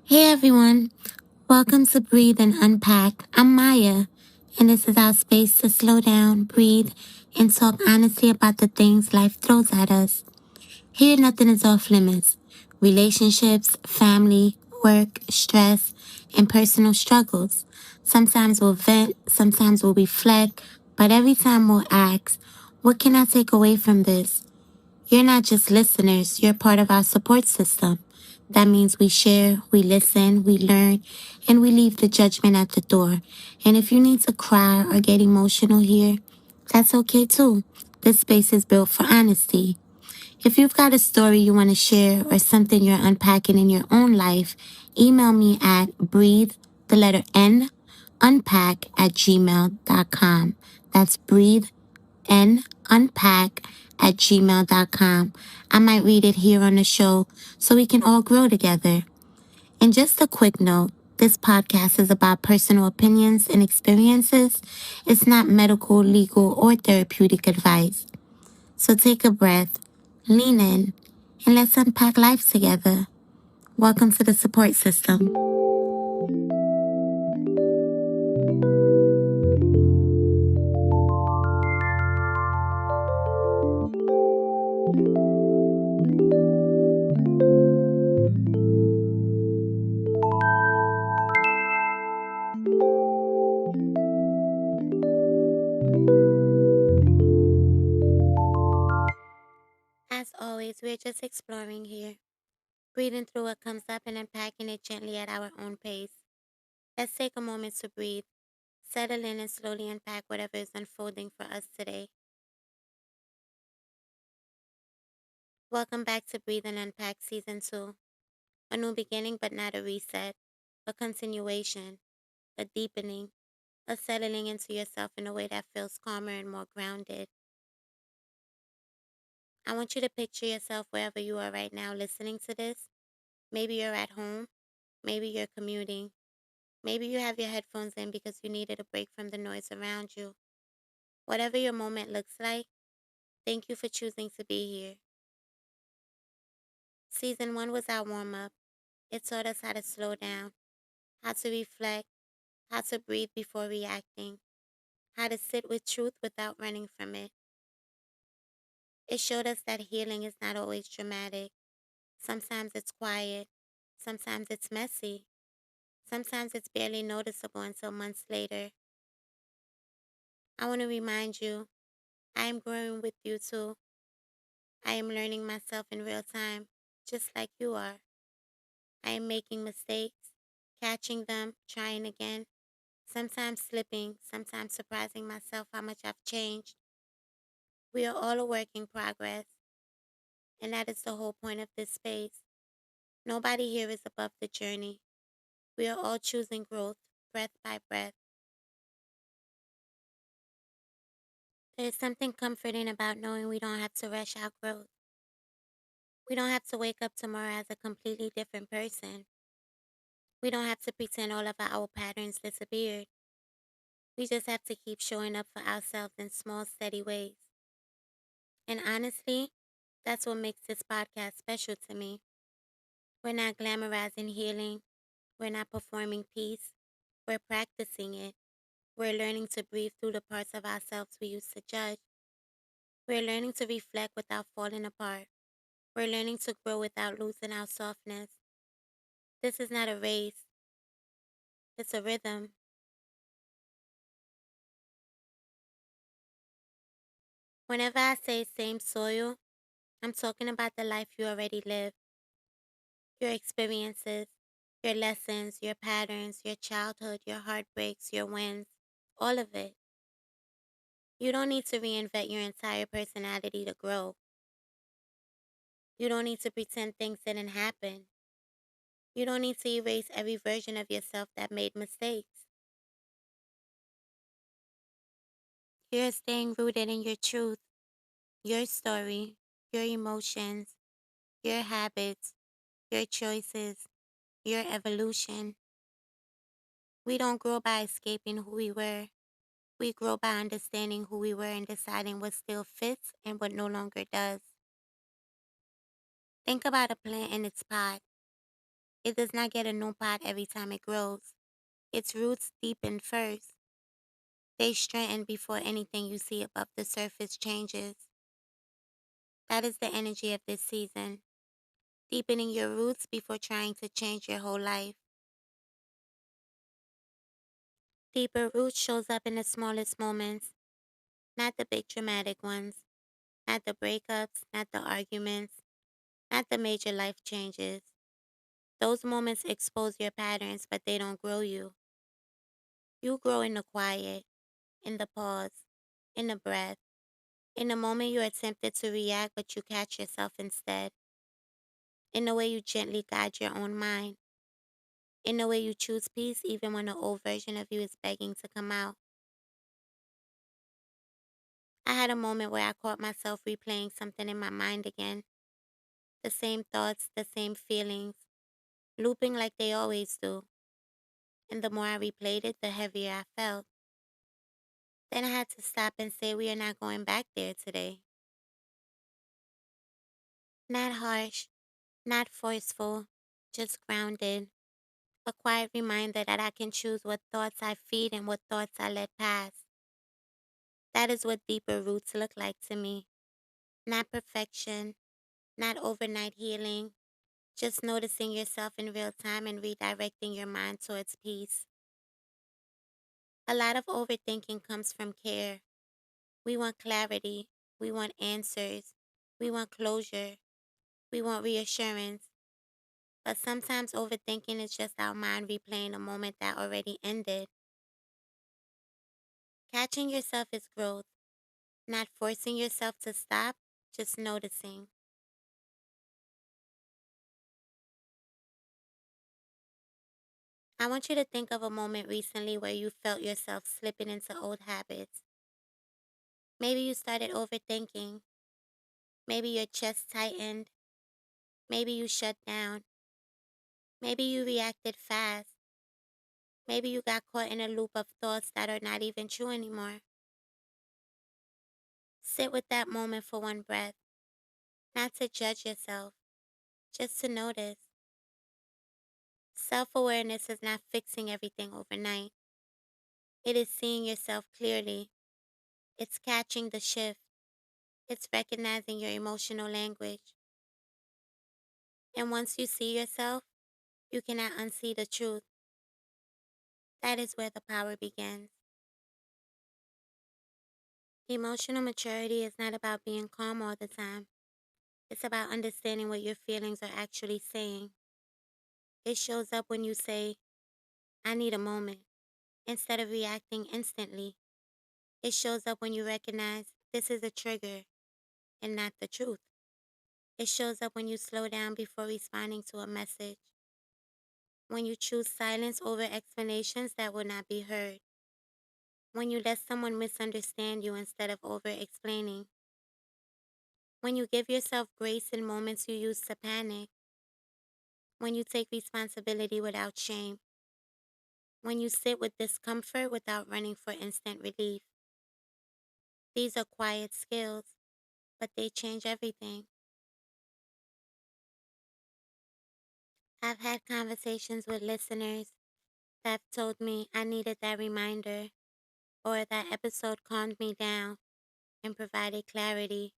Hey everyone, welcome to Breathe and Unpack. I'm Maya, and this is our space to slow down, breathe, and talk honestly about the things life throws at us. Here, nothing is off limits. Relationships, family, work, stress, and personal struggles. Sometimes we'll vent, sometimes we'll reflect, but every time we'll ask, what can I take away from this? You're not just listeners, you're part of our support system. That means we share, we listen, we learn, and we leave the judgment at the door. And if you need to cry or get emotional here, that's okay too. This space is built for honesty. If you've got a story you want to share or something you're unpacking in your own life, email me at breathe, the letter N, unpack at gmail.com. That's breathe and unpack at gmail.com. I might read it here on the show so we can all grow together. And just a quick note, this podcast is about personal opinions and experiences. It's not medical, legal, or therapeutic advice. So take a breath, lean in, and let's unpack life together. Welcome to the support system. As always, we're just exploring here, breathing through what comes up and unpacking it gently at our own pace. Let's take a moment to breathe, settle in, and slowly unpack whatever is unfolding for us today. Welcome back to Breathe and Unpack Season 2. A new beginning, but not a reset. A continuation, a deepening, a settling into yourself in a way that feels calmer and more grounded. I want you to picture yourself wherever you are right now listening to this. Maybe you're at home. Maybe you're commuting. Maybe you have your headphones in because you needed a break from the noise around you. Whatever your moment looks like, thank you for choosing to be here. Season 1 was our warm up. It taught us how to slow down, how to reflect, how to breathe before reacting, how to sit with truth without running from it. It showed us that healing is not always dramatic. Sometimes it's quiet. Sometimes it's messy. Sometimes it's barely noticeable until months later. I want to remind you, I am growing with you too. I am learning myself in real time, just like you are. I am making mistakes, catching them, trying again, sometimes slipping, sometimes surprising myself how much I've changed. We are all a work in progress, and that is the whole point of this space. Nobody here is above the journey. We are all choosing growth, breath by breath. There is something comforting about knowing we don't have to rush our growth. We don't have to wake up tomorrow as a completely different person. We don't have to pretend all of our old patterns disappeared. We just have to keep showing up for ourselves in small, steady ways. And honestly, that's what makes this podcast special to me. We're not glamorizing healing. We're not performing peace. We're practicing it. We're learning to breathe through the parts of ourselves we used to judge. We're learning to reflect without falling apart. We're learning to grow without losing our softness. This is not a race, it's a rhythm. Whenever I say same soil, I'm talking about the life you already live, your experiences, your lessons, your patterns, your childhood, your heartbreaks, your wins, all of it. You don't need to reinvent your entire personality to grow. You don't need to pretend things didn't happen. You don't need to erase every version of yourself that made mistakes. You're staying rooted in your truth, your story, your emotions, your habits, your choices, your evolution. We don't grow by escaping who we were. We grow by understanding who we were and deciding what still fits and what no longer does. Think about a plant in its pot. It does not get a new pot every time it grows. Its roots deepen first. They strengthen before anything you see above the surface changes. That is the energy of this season. Deepening your roots before trying to change your whole life. Deeper roots shows up in the smallest moments, not the big dramatic ones, not the breakups, not the arguments, not the major life changes. Those moments expose your patterns, but they don't grow you. You grow in the quiet, in the pause, in the breath, in the moment you are tempted to react, but you catch yourself instead, in the way you gently guide your own mind, in the way you choose peace even when the old version of you is begging to come out. I had a moment where I caught myself replaying something in my mind again. The same thoughts, the same feelings, looping like they always do. And the more I replayed it, the heavier I felt. Then I had to stop and say, we are not going back there today. Not harsh, not forceful, just grounded. A quiet reminder that I can choose what thoughts I feed and what thoughts I let pass. That is what deeper roots look like to me. Not perfection, not overnight healing, just noticing yourself in real time and redirecting your mind towards peace. A lot of overthinking comes from care. We want clarity. We want answers. We want closure. We want reassurance. But sometimes overthinking is just our mind replaying a moment that already ended. Catching yourself is growth, not forcing yourself to stop, just noticing. I want you to think of a moment recently where you felt yourself slipping into old habits. Maybe you started overthinking. Maybe your chest tightened. Maybe you shut down. Maybe you reacted fast. Maybe you got caught in a loop of thoughts that are not even true anymore. Sit with that moment for one breath, not to judge yourself, just to notice. Self-awareness is not fixing everything overnight. It is seeing yourself clearly. It's catching the shift. It's recognizing your emotional language. And once you see yourself, you cannot unsee the truth. That is where the power begins. Emotional maturity is not about being calm all the time. It's about understanding what your feelings are actually saying. It shows up when you say, I need a moment, instead of reacting instantly. It shows up when you recognize this is a trigger and not the truth. It shows up when you slow down before responding to a message. When you choose silence over explanations that will not be heard. When you let someone misunderstand you instead of over explaining. When you give yourself grace in moments you used to panic. When you take responsibility without shame. When you sit with discomfort without running for instant relief. These are quiet skills, but they change everything. I've had conversations with listeners that have told me I needed that reminder, or that episode calmed me down and provided clarity.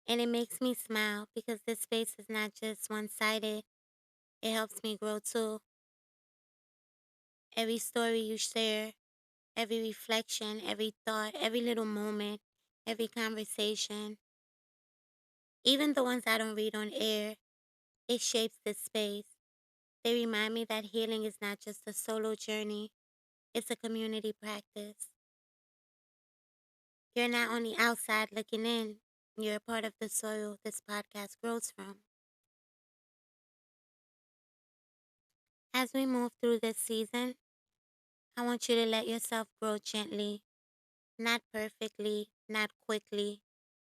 And it makes me smile because this space is not just one-sided. It helps me grow too. Every story you share, every reflection, every thought, every little moment, every conversation, even the ones I don't read on air, it shapes this space. They remind me that healing is not just a solo journey, it's a community practice. You're not on the outside looking in, you're a part of the soil this podcast grows from. As we move through this season, I want you to let yourself grow gently, not perfectly, not quickly,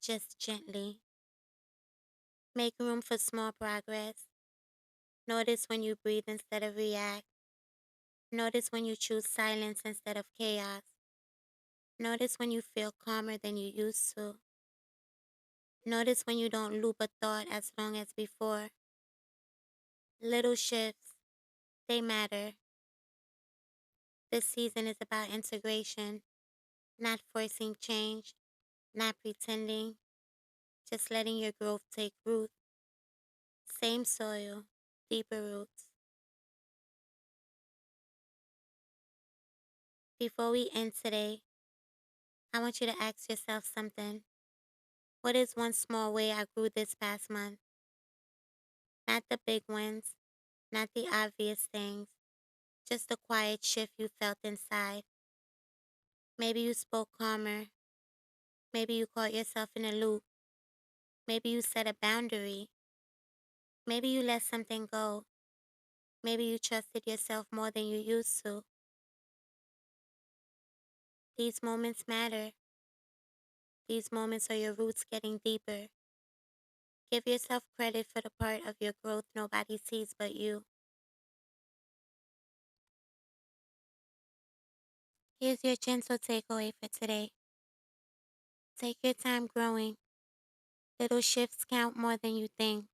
just gently. Make room for small progress. Notice when you breathe instead of react. Notice when you choose silence instead of chaos. Notice when you feel calmer than you used to. Notice when you don't loop a thought as long as before. Little shifts, they matter. This season is about integration, not forcing change, not pretending, just letting your growth take root. Same soil, deeper roots. Before we end today, I want you to ask yourself something. What is one small way I grew this past month? Not the big ones, not the obvious things, just the quiet shift you felt inside. Maybe you spoke calmer. Maybe you caught yourself in a loop. Maybe you set a boundary. Maybe you let something go. Maybe you trusted yourself more than you used to. These moments matter. These moments are your roots getting deeper. Give yourself credit for the part of your growth nobody sees but you. Here's your gentle takeaway for today. Take your time growing. Little shifts count more than you think.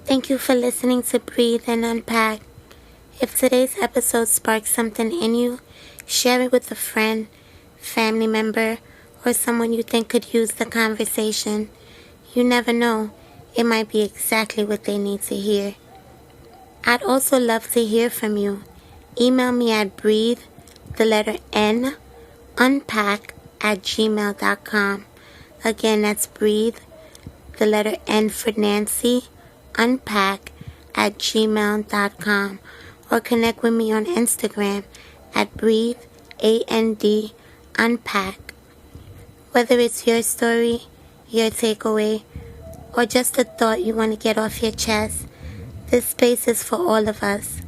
Thank you for listening to Breathe and Unpack. If today's episode sparked something in you, share it with a friend, family member, or someone you think could use the conversation. You never know, it might be exactly what they need to hear. I'd also love to hear from you. Email me at breathe, the letter N, unpack@gmail.com. Again, that's breathe, the letter N for Nancy, unpack@gmail.com. Or connect with me on Instagram at breathe, AND, unpack. Whether it's your story, your takeaway, or just a thought you want to get off your chest, this space is for all of us.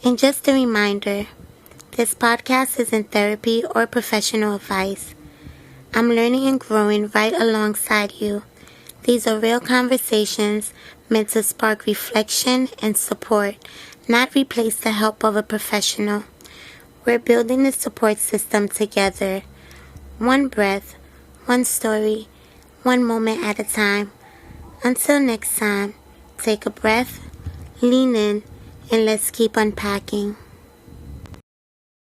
And just a reminder, this podcast isn't therapy or professional advice. I'm learning and growing right alongside you. These are real conversations meant to spark reflection and support, not replace the help of a professional. We're building the support system together. One breath, one story, one moment at a time. Until next time, take a breath, lean in, and let's keep unpacking.